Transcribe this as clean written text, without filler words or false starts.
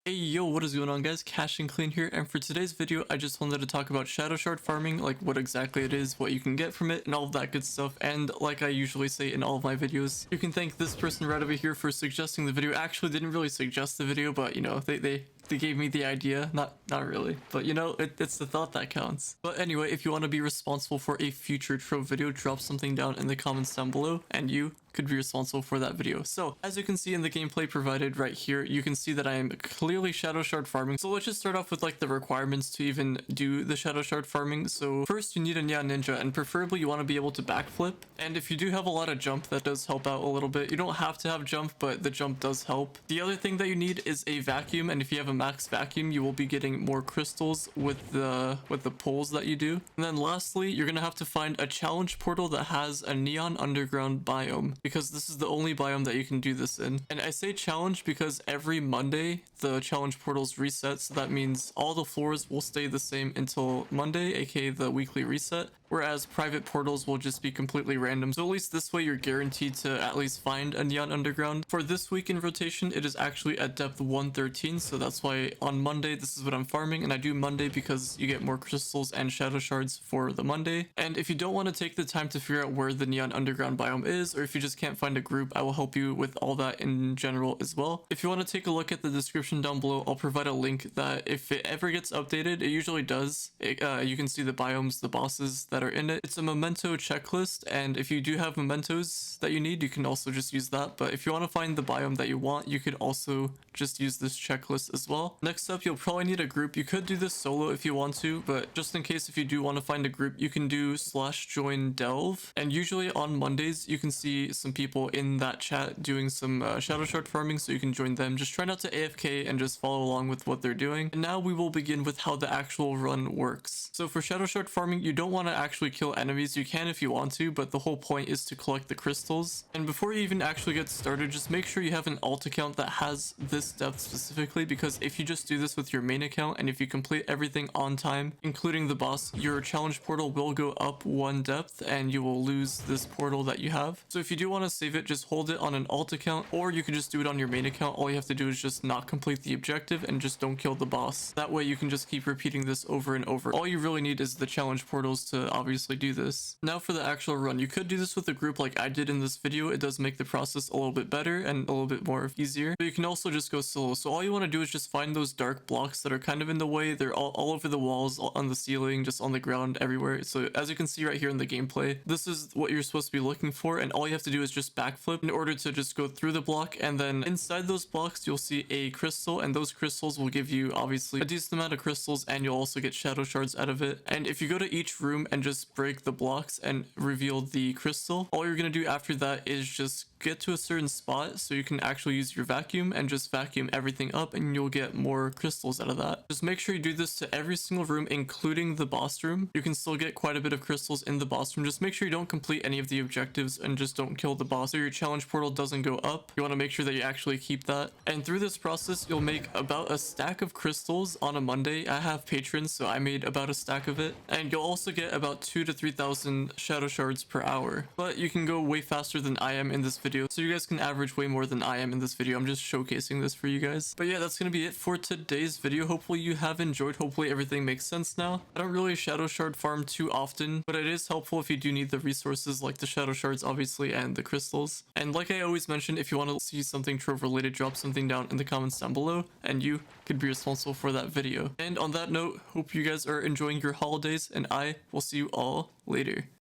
Hey yo, what is going on guys? Cash and Clean here, and for today's video I just wanted to talk about Shadow Shard farming, like what exactly it is, what you can get from it, and all of that good stuff. And like I usually say in all of my videos, you can thank this person right over here for suggesting the video. Actually didn't really suggest the video, but you know, they gave me the idea. Not really, but you know, it's the thought that counts. But anyway, if you want to be responsible for a future Trove video, drop something down in the comments down below and you could be responsible for that video. So as you can see in the gameplay provided right here, you can see that I am clearly Shadow Shard farming. So let's just start off with like the requirements to even do the Shadow Shard farming. So first you need a Neon Ninja, and preferably you want to be able to backflip. And if you do have a lot of jump, that does help out a little bit. You don't have to have jump, but the jump does help. The other thing that you need is a vacuum, and if you have a max vacuum, you will be getting more crystals with the pulls that you do. And then lastly, you're gonna have to find a challenge portal that has a neon underground biome, because this is the only biome that you can do this in. And I say challenge because every Monday the challenge portals reset, so that means all the floors will stay the same until Monday, aka the weekly reset, whereas private portals will just be completely random. So at least this way you're guaranteed to at least find a neon underground. For this week in rotation, it is actually at depth 113, so that's why on Monday this is what I'm farming, and I do Monday because you get more crystals and shadow shards for the Monday. And if you don't want to take the time to figure out where the neon underground biome is, or if you just can't find a group, I will help you with all that in general as well. If you want to take a look at the description down below, I'll provide a link that if it ever gets updated, it usually does. You can see the biomes, the bosses that are in it. It's a Memento checklist, and if you do have mementos that you need, you can also just use that. But if you want to find the biome that you want, you could also just use this checklist as well. Next up, you'll probably need a group. You could do this solo if you want to, but just in case if you do want to find a group, you can do /join delve. And usually on Mondays, you can see some people in that chat doing some shadow shard farming, so you can join them. Just try not to AFK and just follow along with what they're doing. And now we will begin with how the actual run works. So for shadow shard farming, you don't want to actually kill enemies. You can if you want to, but the whole point is to collect the crystals. And before you even actually get started, just make sure you have an alt account that has this depth specifically, because if you just do this with your main account and if you complete everything on time, including the boss, your challenge portal will go up one depth and you will lose this portal that you have. So if you do want to save it, just hold it on an alt account, or you can just do it on your main account. All you have to do is just not complete the objective and just don't kill the boss. That way you can just keep repeating this over and over. All you really need is the challenge portals to obviously do this. Now for the actual run, you could do this with a group like I did in this video. It does make the process a little bit better and a little bit more easier, but you can also just go solo. So all you want to do is just find those dark blocks that are kind of in the way. They're all over the walls, on the ceiling, just on the ground, everywhere. So as you can see right here in the gameplay, this is what you're supposed to be looking for, and all you have to do is just backflip in order to just go through the block, and then inside those blocks you'll see a crystal, and those crystals will give you obviously a decent amount of crystals, and you'll also get shadow shards out of it. And if you go to each room and just break the blocks and reveal the crystal, all you're gonna do after that is just get to a certain spot so you can actually use your vacuum and just vacuum everything up, and you'll get more crystals out of that. Just make sure you do this to every single room, including the boss room. You can still get quite a bit of crystals in the boss room. Just make sure you don't complete any of the objectives and just don't kill the boss, so your challenge portal doesn't go up. You want to make sure that you actually keep that. And through this process, you'll make about a stack of crystals on a Monday. I have patrons, so I made about a stack of it. And you'll also get about 2,000 to 3,000 shadow shards per hour. But you can go way faster than I am in this video, so you guys can average way more than I am in this video. I'm just showcasing this for you guys. But yeah, that's gonna be it for today's video. Hopefully you have enjoyed. Hopefully everything makes sense now. I don't really shadow shard farm too often, but it is helpful if you do need the resources like the shadow shards obviously and the crystals. And like I always mention, if you want to see something Trove related, drop something down in the comments down below and you could be responsible for that video. And on that note, hope you guys are enjoying your holidays, and I will see you all later.